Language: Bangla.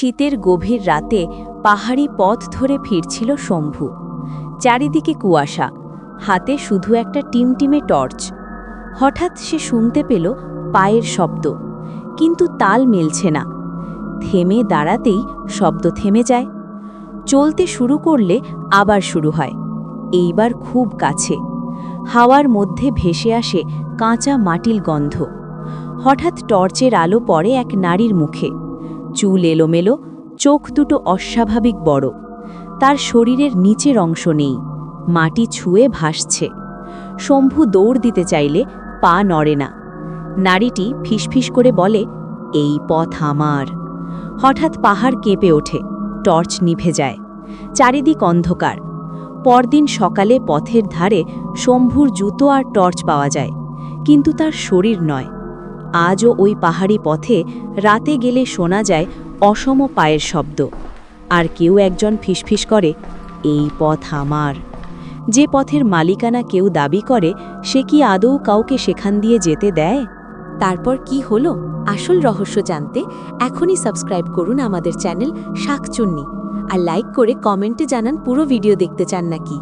শীতের গভীর রাতে পাহাড়ি পথ ধরে ফিরছিল শম্ভু। চারিদিকে কুয়াশা, হাতে শুধু একটা টিমটিমে টর্চ। হঠাৎ সে শুনতে পেল পায়ের শব্দ, কিন্তু তাল মিলছে না। থেমে দাঁড়াতেই শব্দ থেমে যায়। চলতে শুরু করলে আবার শুরু হয়, এইবার খুব কাছে। হাওয়ার মধ্যে ভেসে আসে কাঁচা মাটির গন্ধ। হঠাৎ টর্চের আলো পড়ে এক নারীর মুখে। চুল এলোমেলো, চোখ দুটো অস্বাভাবিক বড়। তার শরীরের নিচের অংশ নেই, মাটি ছুঁয়ে ভাসছে। শম্ভু দৌড় দিতে চাইলে পা নড়ে না। নারীটি ফিসফিস করে বলে, এই পথ আমার। হঠাৎ পাহাড় কেঁপে ওঠে, টর্চ নিভে যায়। চারিদিক অন্ধকার। পরদিন সকালে পথের ধারে শম্ভুর জুতো আর টর্চ পাওয়া যায়, কিন্তু তার শরীর নয়। আজও ওই পাহাড়ি পথে রাতে গেলে শোনা যায় অসম পায়ের শব্দ, আর কেউ একজন ফিসফিস করে, এই পথ আমার। যে পথের মালিকানা কেউ দাবি করে, সে কি আদৌ কাউকে সেখান দিয়ে যেতে দেয়? তারপর কি হলো, আসল রহস্য জানতে এখনই সাবস্ক্রাইব করুন আমাদের চ্যানেল শাকচুন্নি, আর লাইক করে কমেন্টে জানান পুরো ভিডিও দেখতে চান নাকি।